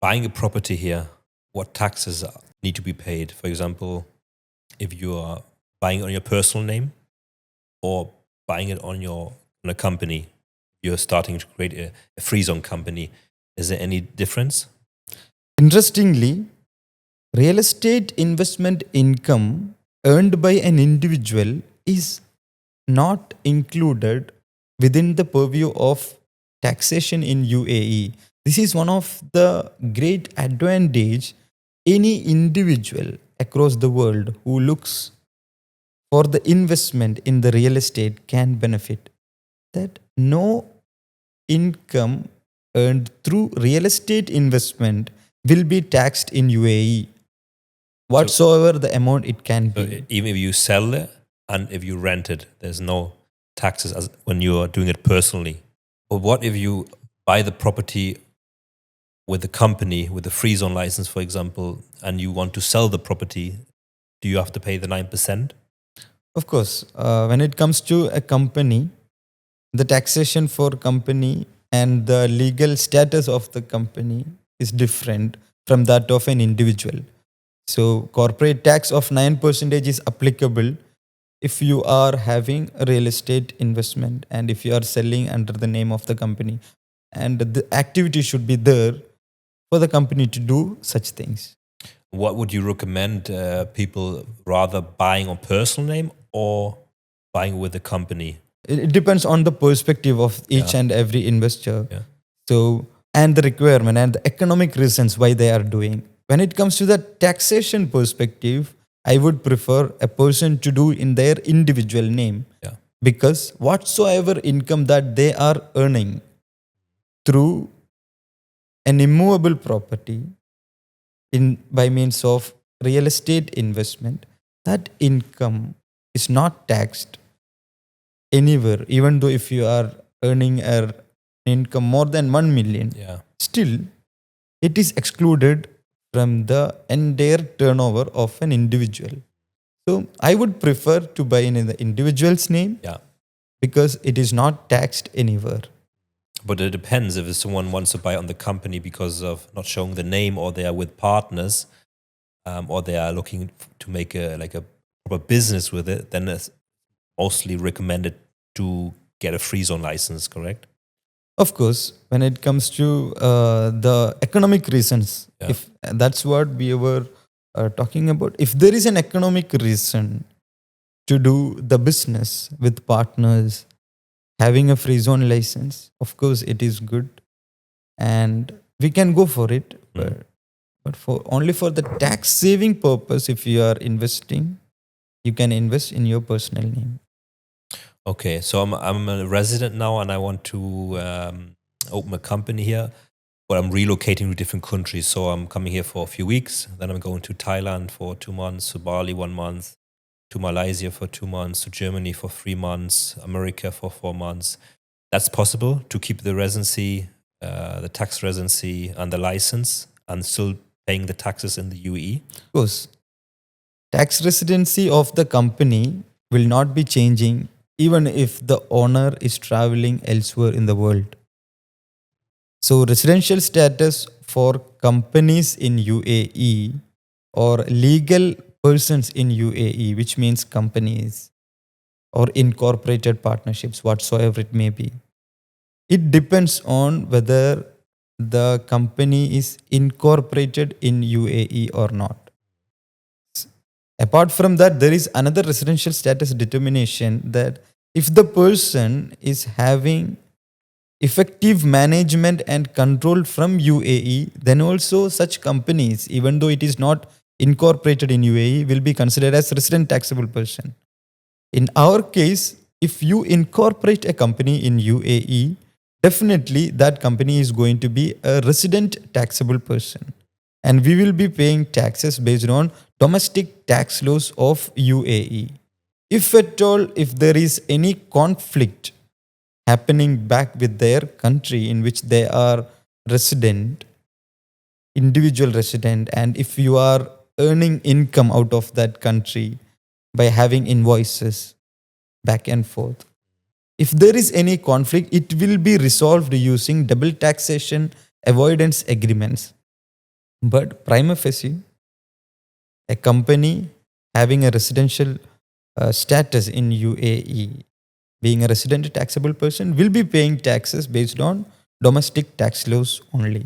buying a property here, what taxes need to be paid? For example, if you are buying it on your personal name or buying it on a company, you're starting to create a free zone company. Is there any difference? Interestingly, real estate investment income earned by an individual is not included within the purview of taxation in UAE. This is one of the great advantage any individual across the world who looks for the investment in the real estate can benefit. That no income earned through real estate investment will be taxed in UAE, whatsoever the amount it can So be. even if you sell it and if you rent it, there's no taxes as when you are doing it personally. But what if you buy the property with a company with a free zone license, for example, and you want to sell the property? Do you have to pay the 9%? Of course, when it comes to a company, the taxation for company and the legal status of the company is different from that of an individual. So corporate tax of 9% is applicable if you are having a real estate investment and if you are selling under the name of the company, and the activity should be there for the company to do such things. What would you recommend people rather buying on personal name or buying with a company? It depends on the perspective of each Yeah. and every investor. Yeah. So, and the requirement and the economic reasons why they are doing. When it comes to the taxation perspective, I would prefer a person to do in their individual name, Yeah. because whatsoever income that they are earning through an immovable property in by means of real estate investment, that income is not taxed anywhere. Even though if you are earning an income more than 1 million, Yeah. still it is excluded from the entire turnover of an individual. So I would prefer to buy in the individual's name, Yeah. because it is not taxed anywhere. But it depends if someone wants to buy on the company because of not showing the name, or they are with partners, or they are looking to make a proper business with it. Then it's mostly recommended to get a free zone license. Correct? Of course, when it comes to the economic reasons, Yeah. if that's what we were talking about, if there is an economic reason to do the business with partners, having a free zone license, of course, it is good, and we can go for it. But for only for the tax saving purpose, if you are investing, you can invest in your personal name. Okay, so I'm a resident now, and I want to open a company here, but I'm relocating to different countries. So I'm coming here for a few weeks, then I'm going to Thailand for 2 months, to Bali 1 month, to Malaysia for 2 months, to Germany for 3 months, America for 4 months. That's possible to keep the residency, the tax residency, and the license, and still paying the taxes in the UAE. Of course, tax residency of the company will not be changing even if the owner is traveling elsewhere in the world. So, residential status for companies in UAE or legal persons in UAE, which means companies or incorporated partnerships, whatsoever it may be, it depends on whether the company is incorporated in UAE or not. Apart from that, there is another residential status determination that if the person is having effective management and control from UAE, then also such companies, even though it is not incorporated in UAE, will be considered as resident taxable person. In our case, if you incorporate a company in UAE, definitely that company is going to be a resident taxable person. And we will be paying taxes based on domestic tax laws of UAE. If at all, if there is any conflict happening back with their country in which they are resident, individual resident, and if you are earning income out of that country by having invoices back and forth, if there is any conflict, it will be resolved using double taxation avoidance agreements. But prima facie, a company having a residential status in UAE, being a resident taxable person, will be paying taxes based on domestic tax laws only.